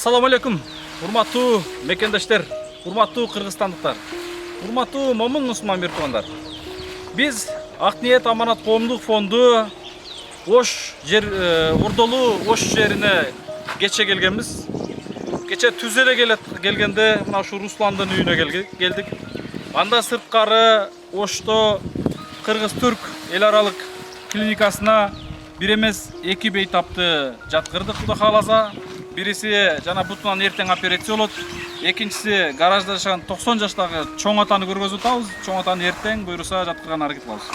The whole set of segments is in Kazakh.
Assalamu alaikum, урматтуу мекендештер, урматтуу кыргызстандыктар, урматтуу момун мусулман биртугандар. Биз Ак ниет аманат коомдук фонду Ош жер Ордолуу Ош жерине кече келгенбиз. Кече түз эле келгенде мына ушу Русландын үйүнө келдик. Анда сырткары Ошто кыргыз-түрк эл аралык клиникасына бир эмес эки бейтапты жаткырдык Кудай кааласа. Бириси жана бутунан эртең операция болот. Экинчиси гаражда жашаган 90 жаштагы чоң атаны көргөзүп атабыз. Чоң атаны эртең буйруса жаткырган аракет кылабыз.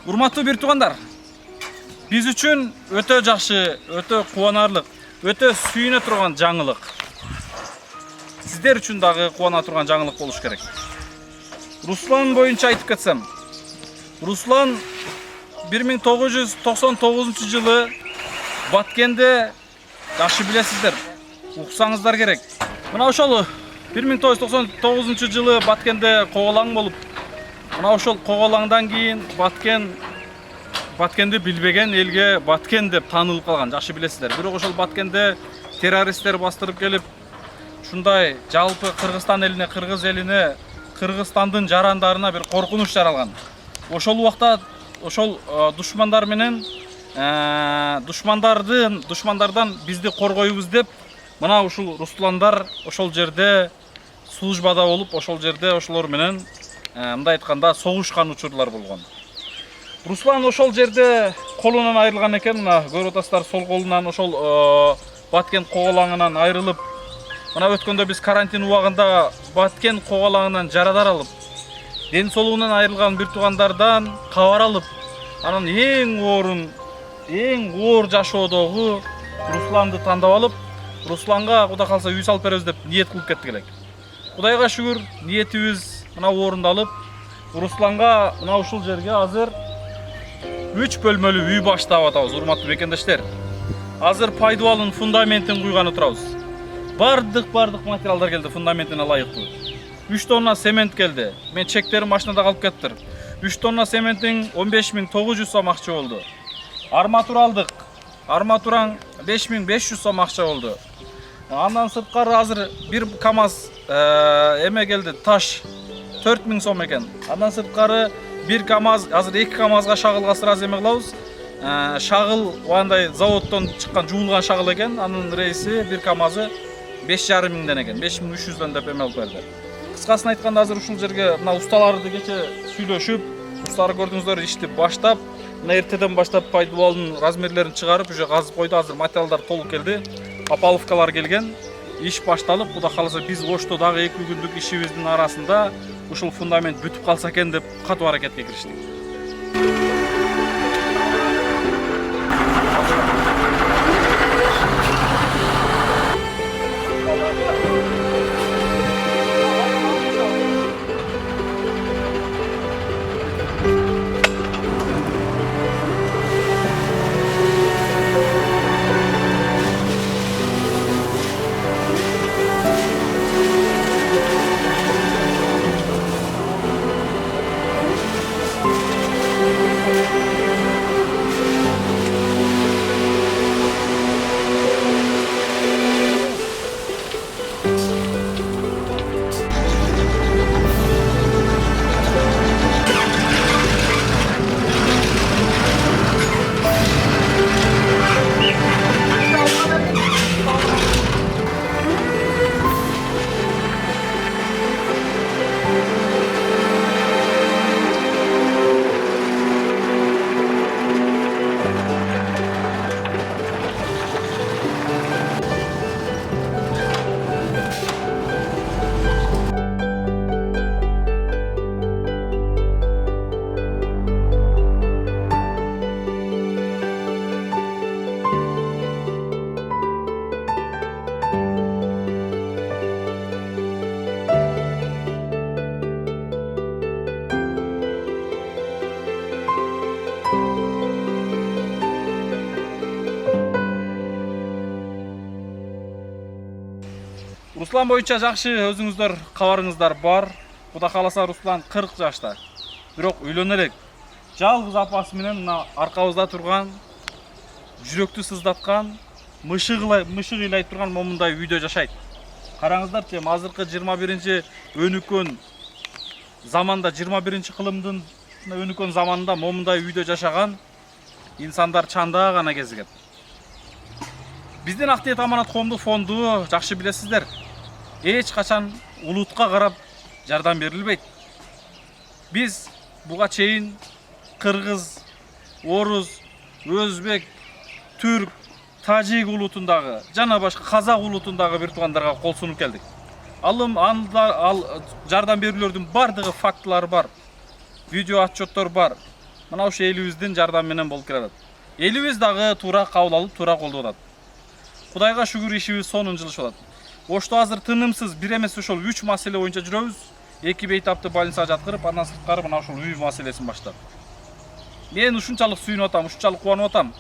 Урматтуу бир туугандар, биз үчүн өтө жакшы, өтө кубанарлык, өтө сүйүнө турган жаңылык. Сиздер үчүн дагы кубана турган жаңылык болуш керек. Руслан боюнча айтып кетсем, Руслан 1999-жылы Баткенде жакшы билесиздер, уксаңыздар керек. Мына ошол 1999-жылы Баткенде коголаң болуп, мына ошол коголаңдан кийин Баткенди билбеген элге Баткен деп таанылып калган, жакшы билесиздер. Бирок ошол Баткенде террористтер бастырып келип, ушундай жалпы Кыргызстан элине, кыргыз элине, Кыргызстандын жарандарына бир коркунуч жаралган. Ошол убакта ошол душмандар менен душмандардан бизди коргойбуз деп, мына ушул Русландар ошол жерде службада болуп, ошол жерде ошолор менен мындай айтканда согушкан учурлар болгон. Руслан ошол жерде колунан айрылган экен, мына көрүп атасыздар, сол колунан ошол Баткен коголаңынан айрылып, мына өткөндө биз карантин убагында Баткен коголаңынан жарадар алып, ден соолугунан айрылган бир туугандардан кабар алып, анан эң оор жашоодогу Русланды тандап алып, Русланга Кудай калса үй салып беребиз деп ниет кылып кеттик элек. Кудайга шүгүр, ниетибиз мына орундалып, Русланга мына ушул жерге азыр 3 бөлмөлүү үй баштап атабыз, урматтуу мекендештер. Азыр пайдубалын фундаментин куйганы турабыз. Бардык материалдар келди фундаментине ылайыктуу. 3 тонна цемент келди. Мен чектерим машинада калып кеттир. 3 тонна цементтин 15.900 сом акча болду. Арматура алдык. Арматураң 5500 сом акча болду. Андан сырткары азыр бир КАМАЗ эме келди, таш 4000 сом экен. Андан сырткары бир КАМАЗ, азыр 2 КАМАЗга шагылга сразу эме кылабыз. Шагыл андай заводдон чыккан жуулган шагыл экен. Анын рейси бир КАМАЗы 5,5 миңден экен. 5300дөн деп эме алып берди. Кыскасын айтканда азыр ушул жерге мына усталарды кече сүйлөшүп, усталар көрдүңүздөр ишти баштап, мына эртеден баштап пайдубалдын размерлерин чыгарып, уже казып койду. Азыр материалдар толук келди. Опаловкалар келген. Иш башталып, Кудай кааласа биз Ошто дагы 2 күндүк ишибиздин арасында ушул фундамент бүтүп калса экен деп катуу аракетке кириштик. Руслан боюнча жакшы өзүңүздөр кабарыңыздар бар. Кудай кааласа Руслан 40 жашта. Бирок үйлөнө элек. Жалгыз апасы менен мына аркабызда турган жүрөктү сыздаткан мышык ыйлай турган момундай үйдө жашайт. Караңыздарчы, азыркы 21 өнүккөн заманда, 21 кылымдын өнүккөн заманында момундай үйдө жашаган инсандар чанда гана кезиген. Биздин Актиет Аманат коомдук фонду жакшы билесиздер. Эч качан улутка карап жардам берилбейт. Биз буга чейин кыргыз, орус, өзбек, түрк, тажик улутундагы жана башка казак улутундагы бир туугандарга кол сунуп келдик. Ал жардам берүүлөрдүн бардыгы фактылары бар. Видео отчеттор бар. Мына ушу элибиздин жардам менен болуп келатат. Элибиз дагы туура кабыл алып, туура колдоп атат. Кудайга шүгүр, ишибиз сонун жылышып атат. Ошто азыр тынымсыз бир эмес ошол 3 маселе боюнча жүрөбүз. 2 бейтапты больницага жаткырып, андан сырткары мына ушул үй маселесин баштап. Мен ушунчалык сүйүнүп атам, ушунчалык кубанып атам.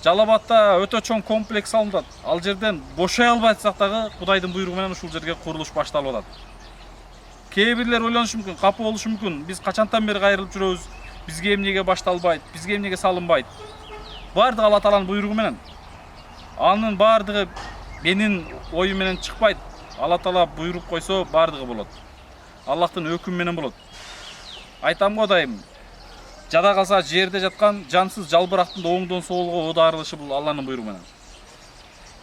Жалал Абадта өтө чоң комплекс салынат. Ал жерден бошой албайсак дагы Кудайдын буйругу менен ушул жерге курулуш башталып атат. Кээ бирлер ойлонушу мүмкүн, капы болушу мүмкүн. Биз качантан бери кайрылып жүрөбүз? Бизге эмнеге башталбайт? Бизге эмнеге салынбайт? Бардыгы Алла Тааланын буйругу менен. Анын бардыгы менин оюм менен чыкпайт. Алла Таала буйруп койсо бардыгы болот. Аллахтын өкүмү менен болот. Айтам го дайым. Жада калса жерде жаткан жансыз жалбырактын оңдон солго ода арылышы бул Алланын буйругу менен.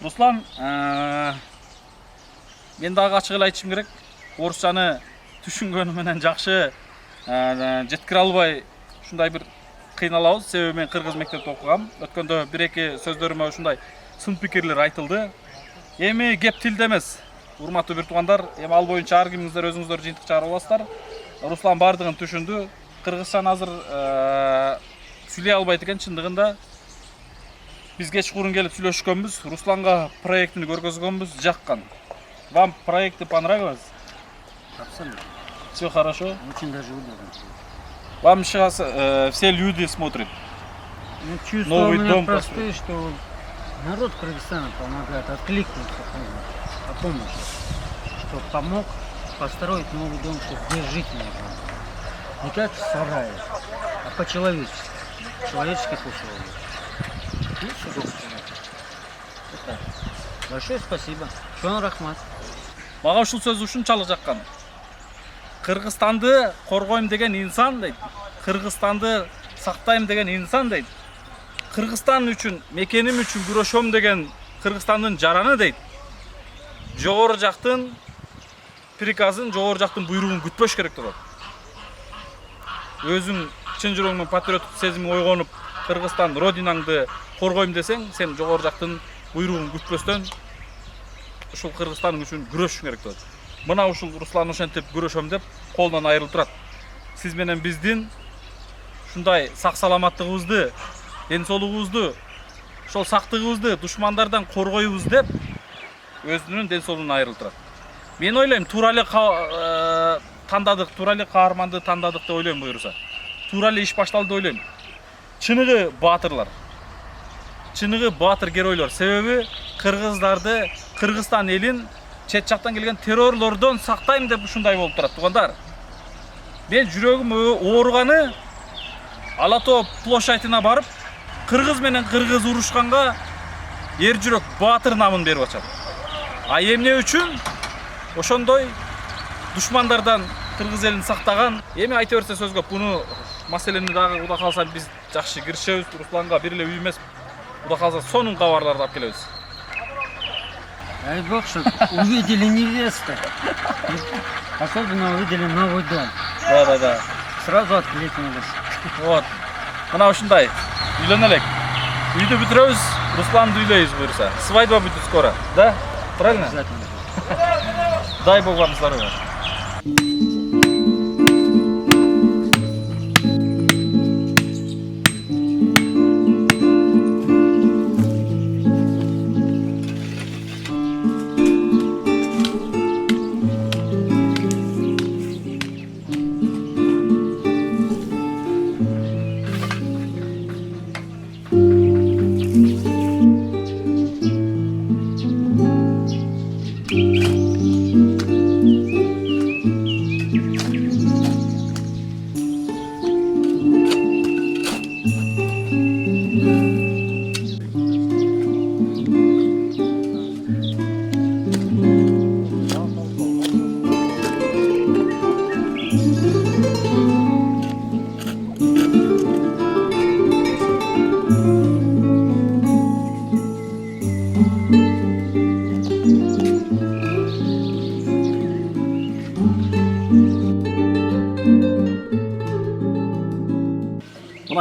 Руслан, мен дагы ачык эле айтышым керек. Орусчаны түшүнгөнүм менен жакшы жеткире албай ушундай бир кыйналабыз. Себеби мен кыргыз мектепте окугам. Өткөндө 1-2 сөздөрүмө ушундай сын пикирлер айтылды. Эми кеп тилде эмес. Урматтуу бир туугандар, эми ал боюнча ар кимиңиздер өзүңүздөр жыйынтык чыгарып аласыздар. Руслан бардыгын түшүндү. Кыргызчан азыр сүйлөй албайт экен чындыгында. Биз кечкурун келип сүйлөшкөнбүз. Русланга проектini көргөзгөнбүз, жаккан. Вам проекты понравилось? Абсолютно. Все хорошо? Очень даже удобно. Вам сейчас все люди смотрят. Ну, чувство Новый у меня дом простое, что народ Кыргызстана помогает, откликнулся о помощи, что помог построить новый дом, чтобы здесь жить можно. Не как в сарае, а по-человечески, в человеческих условиях. И все доброе. Вот так. Большое спасибо. Шон рахмат. Мага ушул сөз ушунчалык жаккан. Кыргызстанды коргойм деген инсан дейт. Кыргызстанды сактайм деген инсан дейт. Кыргызстан үчүн, мекеним үчүн күрөшөм деген Кыргызстандын жараны дейт. Жогору жактын приказын, жогору жактын буйругун күтпөш керек деп. Өзүң чын жүрөгүңдөн патриоттук сезимиң ойгонуп, Кыргызстан родинаңды коргойм десең, сен жогору жактын буйругун күтпөстөн ушул Кыргызстан үчүн күрөшүң керек деп. Мына ушул Руслан ошентип күрөшөм деп колунан айрылып турат. Сиз менен биздин ушундай сак саламаттыгыбызды, ден соолугубузду, ошол сактыгыбызды душмандардан коргойбуз деп өзүнүн ден соолугунан айрылып турат. Мен ойлойм, туура эле тандадык, туура эле каарманды тандадык деп ойлойм буюрса. Туура эле иш башталды деп ойлойм. Чыныгы баатырлар. Чыныгы баатыр геройлор. Себеби кыргыздарды, Кыргызстан элин чет жактан келген террорлордон сактайм деп ушундай болуп турат, туугандар. Мен жүрөгүм ооруганы Ала Тоо площадына барып, кыргыз менен кыргыз урушканга эр жүрөк баатыр намын берип атат. А эмне үчүн? Ошондой душмандардан кыргыз элин сактаган. Эми айта берсе сөз көп. Буну маселени дагы Кудай кааласа биз жакшы киришебиз. Русланга бир эле үй эмес, Кудай кааласа сонун кабарларды алып келебиз. Дай бог, чтобы увидели невесту. Особенно увидели новый дом. Да. Сразу откликнулись. Вот. Мына ушундай. Үйлөнөлүк. Үйдү бүтүрөбүз, Русланды үйлөйбүз буюрса. Свадьба будет скоро, да? Правильно? Обязательно. Дай Бог вам здоровья.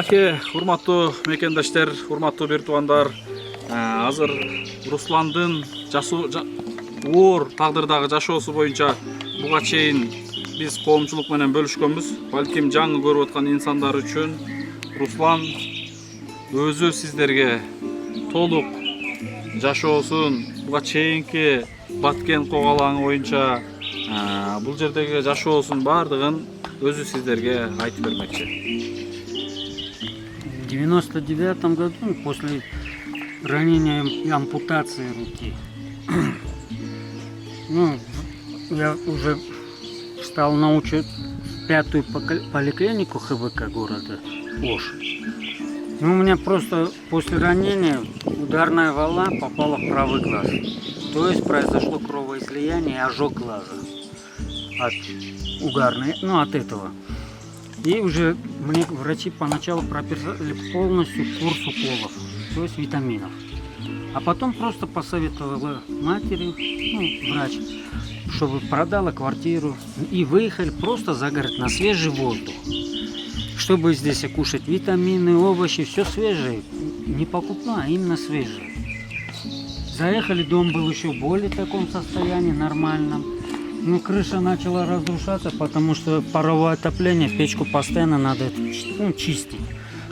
Мынакей урматтуу мекендаштар, урматтуу бир туугандар, азыр Русландын оор тагдырдагы жашоосу боюнча буга чейин биз коомчулук менен бөлүшкөнбүз. Балким жаңы көрүп аткан инсандар үчүн Руслан өзү сиздерге толук жашоосун, буга чейинки баткен когалаңы боюнча бул жердеги жашоосун баардыгын өзү сиздерге айтып бермекчи. В 99 году, после ранения и ампутации руки, ну, я уже стал на учет в 5-ю поликлинику ХВК города Ош. Ну, у меня просто после ранения ударная волна попала в правый глаз. То есть произошло кровоизлияние и ожог глаза от угарной, ну, от этого. И уже мне врачи поначалу прописали полностью курс уколов, то есть витаминов. А потом просто посоветовала матери, ну, врач, чтобы продала квартиру и выехали просто за город на свежий воздух. Чтобы здесь кушать витамины, овощи, все свежее. Не покупное, а именно свежее. Заехали, дом был еще в более таком состоянии, нормальном. Ну, крыша начала разрушаться, потому что паровое отопление, печку постоянно надо чистить.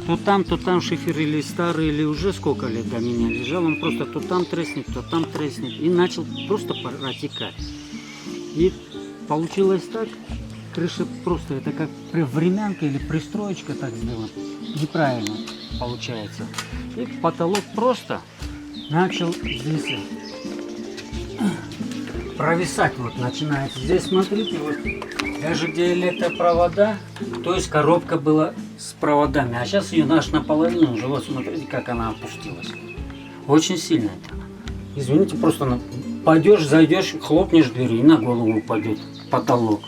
То там шифер или старый, или уже сколько лет до меня лежал, он просто то там треснет, то там треснет. И начал просто протекать. И получилось так, крыша просто, это как времянка или пристроечка так сделана. Неправильно получается. И потолок просто начал здесь провисать, вот начинается. Здесь смотрите, вот даже где электропровода, то есть коробка была с проводами, а сейчас ее наш наполовину уже, вот смотрите, как она опустилась. Очень сильно это. Извините, просто пойдешь, зайдешь, хлопнешь дверью и на голову упадет потолок.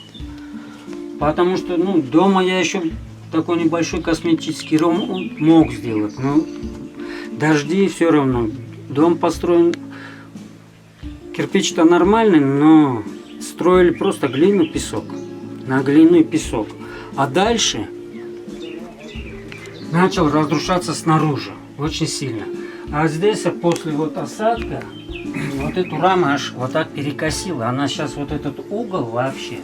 Потому что, ну, дома я еще такой небольшой косметический ремонт мог сделать, но дожди все равно. Дом построен. Кирпич-то нормальный, но строили просто глину, песок. На глину и песок. А дальше начал разрушаться снаружи. Очень сильно. А здесь после вот осадка вот эту раму аж вот так перекосила. Она сейчас вот этот угол вообще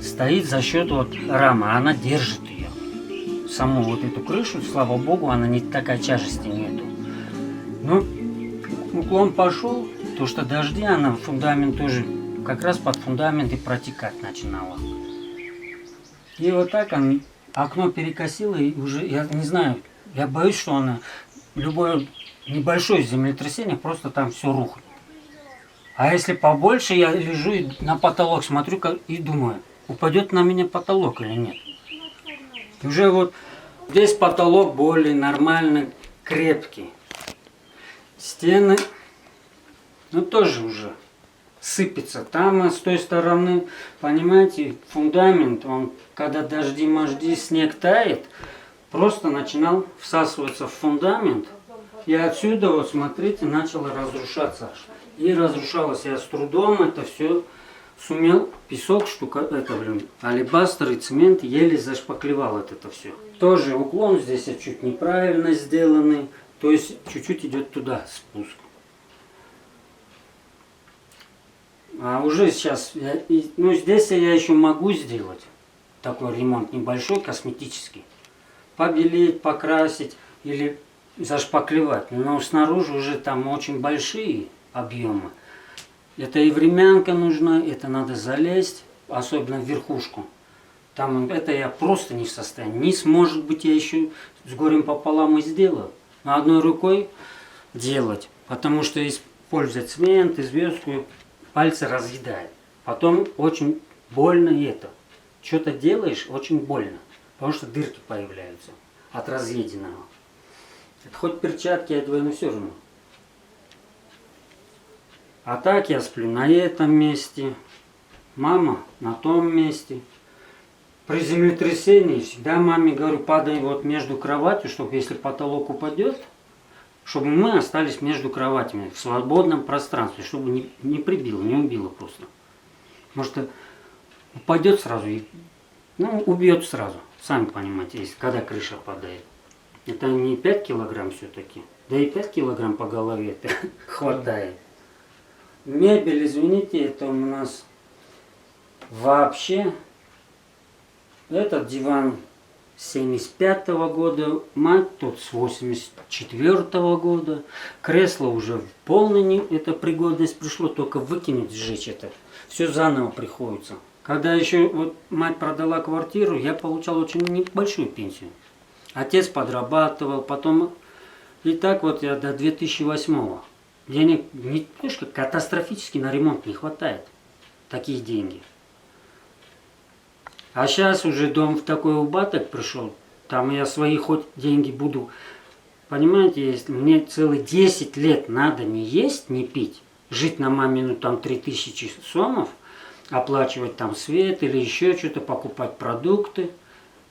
стоит за счет вот рамы. Она держит ее. Саму вот эту крышу, слава богу, она не такая тяжести нету. Но уклон пошел. То, что дожди, она фундамент тоже, как раз под фундамент и протекать начинала. И вот так окно перекосило, и уже, я не знаю, я боюсь, что она, любое небольшое землетрясение, просто там все рухнет. А если побольше, я лежу и на потолок смотрю и думаю, упадет на меня потолок или нет. И уже вот здесь потолок более нормальный, крепкий. Стены... Ну тоже уже сыпется. Там с той стороны, понимаете, фундамент, он когда дожди, мажди, снег тает, просто начинал всасываться в фундамент. И отсюда, вот смотрите, начало разрушаться. И разрушалось я с трудом, это все сумел, песок, алебастр и цемент еле зашпаклевал это все. Тоже уклон здесь чуть неправильно сделанный, то есть чуть-чуть идет туда спуск. А уже сейчас, ну здесь я еще могу сделать такой ремонт небольшой, косметический. Побелить, покрасить или зашпаклевать. Но снаружи уже там очень большие объемы. Это и времянка нужна, это надо залезть, особенно в верхушку. Там это я просто не в состоянии. Низ, может быть, я еще с горем пополам и сделаю. Но одной рукой делать, потому что использовать цемент и звездку, пальцы разъедает. Потом очень больно это. Что-то делаешь, очень больно. Потому что дырки появляются от разъеденного. Это хоть перчатки одеваю, но все равно. А так я сплю на этом месте. Мама на том месте. При землетрясении всегда маме говорю, падай вот между кроватью, чтобы если потолок упадет, чтобы мы остались между кроватями в свободном пространстве, чтобы не прибило, не убило просто. Потому что упадет сразу и убьет сразу. Сами понимаете, если, когда крыша падает. Это не 5 килограмм все-таки. Да и 5 килограмм по голове это хватает. Мебель, извините, это у нас вообще... Этот диван 75-го года, мать тот с 84-го года. Кресло уже в полной это пригодность пришло, только выкинуть, сжечь это. Все заново приходится. Когда еще вот мать продала квартиру, я получал очень небольшую пенсию. Отец подрабатывал, потом и так вот я до 2008-го. Денег не то что катастрофически на ремонт не хватает. Такие деньги. А сейчас уже дом в такой убыток пришел, там я свои хоть деньги буду. Понимаете, если мне целые 10 лет надо не есть, не пить, жить на мамину там 3000 сомов, оплачивать там свет или еще что-то, покупать продукты,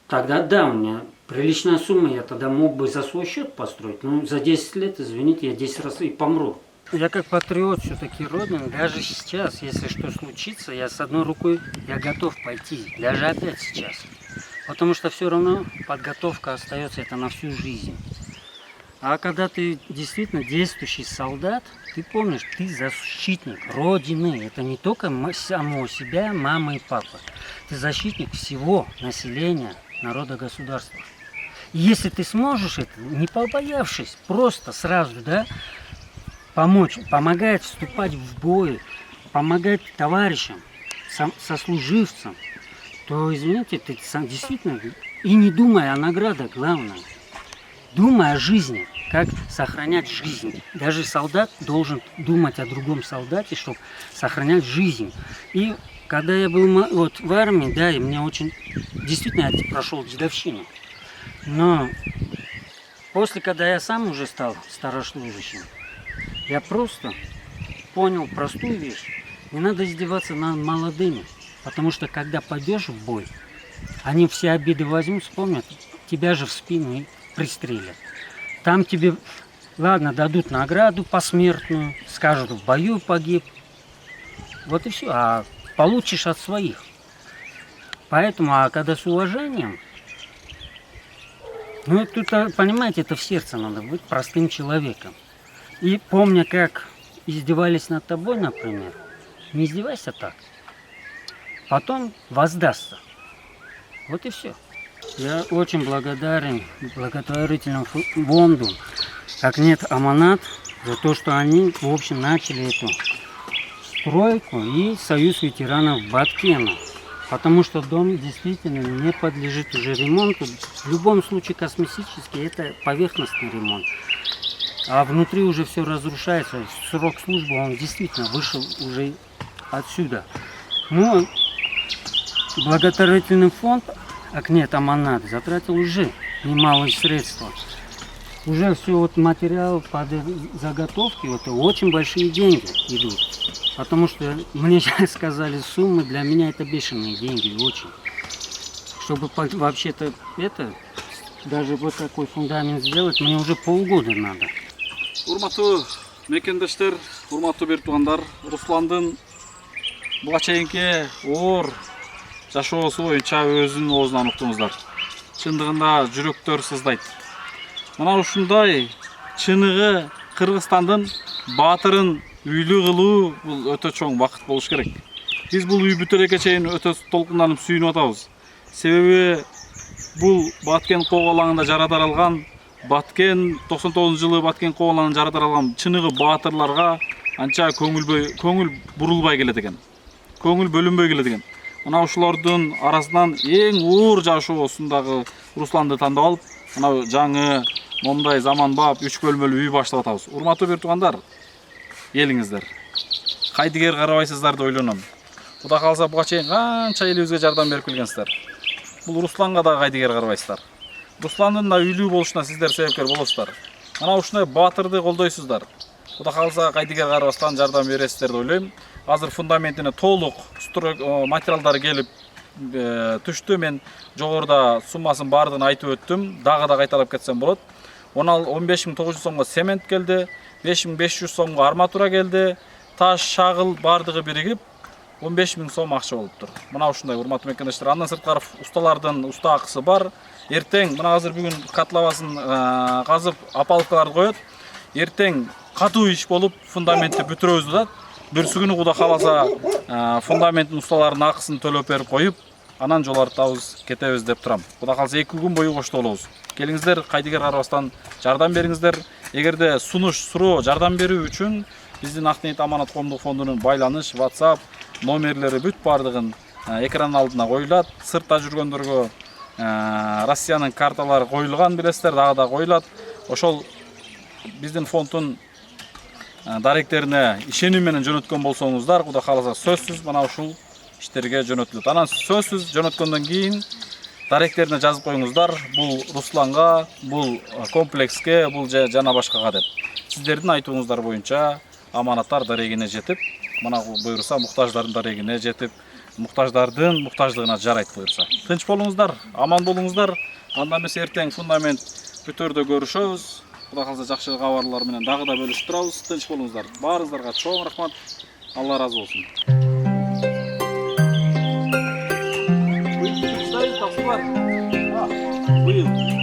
тогда да, у меня приличная сумма, я тогда мог бы за свой счет построить. Но за 10 лет, извините, я 10 раз и помру. Я как патриот все-таки родный, даже сейчас, если что случится, я с одной рукой я готов пойти, даже опять сейчас. Потому что все равно подготовка остается это на всю жизнь. А когда ты действительно действующий солдат, ты помнишь, ты защитник Родины. Это не только самого себя, мама и папа. Ты защитник всего населения, народа, государства. И если ты сможешь это, не побоявшись, просто сразу, да, помочь, помогать вступать в бой, помогать товарищам, сослуживцам, то, извините, ты сам действительно, и не думая о наградах, главное, думая о жизни, как сохранять жизнь. Даже солдат должен думать о другом солдате, чтобы сохранять жизнь. И когда я был вот в армии, да, и мне очень, действительно, я прошел дедовщину. Но после, когда я сам уже стал старослужащим, я просто понял простую вещь. Не надо издеваться над молодыми. Потому что когда пойдешь в бой, они все обиды возьмут, вспомнят, тебя же в спину и пристрелят. Там тебе, ладно, дадут награду посмертную, скажут, в бою погиб. Вот и все. А получишь от своих. Поэтому, а когда с уважением, ну, тут, понимаете, это в сердце надо быть простым человеком. И помня, как издевались над тобой, например, не издевайся так. Потом воздастся. Вот и все. Я очень благодарен благотворительному фонду, как нет Аманат, за то, что они, в общем, начали эту стройку и Союз ветеранов Баткена. Потому что дом действительно не подлежит уже ремонту. В любом случае косметический это поверхностный ремонт. А внутри уже все разрушается. Срок службы он действительно вышел уже отсюда. Но благотворительный фонд Акнет Аманат затратил уже немалые средства. Уже все вот материал под заготовки, это очень большие деньги идут. Потому что мне сейчас сказали суммы, для меня это бешеные деньги, очень. Чтобы вообще-то это, даже вот такой фундамент сделать, мне уже полгода надо. Урматтуу мекендештер, урматтуу бир туугандар, Русландын буга чейинки оор жашоосу боюнча өзүнүн оозунан уктуңуздар. Чындыгында жүрөктөр сыздайт. Мына ушундай чыныгы Кыргызстандын баатырын үйлүү кылуу бул өтө чоң бакыт болуш керек. Биз бул үй бүтөрөккө чейин өтө толкунданып сүйүнүп атабыз. Себеби бул Баткен коогалаңында жаратылган Баткен 99-жылы Баткен коогалаңында жаратылган чыныгы баатырларга анча көңүл бурулбай келет экен. Көңүл бөлүнбөй келет экен. Мына ушулардын арасынан эң оор жашоосундагы Русланды тандап алып, мына жаңы момундай заманбап 3 бөлмөлүү үй баштап атабыз. Урматтуу бир туугандар, элиңиздер. Кайдыгер карабайсыздар деп ойлоном. Кудай калса буга чейин канча элибизге жардам берип келгенсиздер. Бул Русланга да кайдыгер карабайсыздар. Русландын да үйлүү болушуна сиздер себепкер болосуздар. Мына ушундай баатырды колдойсуздар. Кудай калса кайдыгер карабастан жардам бересиздер деп ойлойм. Азыр фундаментине толук материалдары келип түштү. Мен жогоруда суммасын бардыгын айтып өттүм. Дагы да кайталап кетсем болот. 15.900 сомго цемент келди, 5.500 сомго арматура келди, таш, шагыл бардыгы биригип 15.000 сом акча болуптур. Мына ушундай урматтуу мекендештер. Андан сырткары усталардын уста акысы бар. Эртең мына азыр бүгүн катлабасын казып опалубкаларды коет. Эртең катуу иш болуп фундаментти бүтүрөбүз атат. Бүрсү күнү Кудай кааласа фундаменттин усталарынын акысын төлөп берип коюп, анан жол артабыз, кетебиз деп турам. Кудай кааласа 2 күн бою коштоо болобуз. Келиңиздер, кайдыгер карабастан жардам бериңиздер. Эгерде сунуш, суроо, жардам берүү үчүн биздин Ак ниет аманат коомдук фондунун байланыш, WhatsApp номерлери бүт бардыгын экран алдына коюлат. Сыртта жүргөндөргө Россиянын карталары коюлган билесиздер, дагы да коюлат. Ошол биздин фонддун даректерине ишенүү менен жөнөткөн болсоңуздар, Кудай кааласа сөзсүз мына ушул иштерге жөнөтүлөт. Анан сөзсүз жөнөткөндөн кийин даректерине жазып коюңуздар, бул Русланга, бул комплекске, бул жана башкага деп. Сиздердин айтууңуздар боюнча аманаттар дарегине жетип, мына буйруса муктаждардын дарегине жетип, муктаждардын муктаждыгына жарайт буйруса. Тынч болуңуздар, аман болуңуздар. Анда эмес эртең фундамент бүтөрдө көрүшөбүз. Кудай кааласа жакшы кабарлар менен дагы да бөлүшүп турабыз. Тынч болуңуздар. Баарыңыздарга чоң рахмат. Алла разы болсун. Быйыл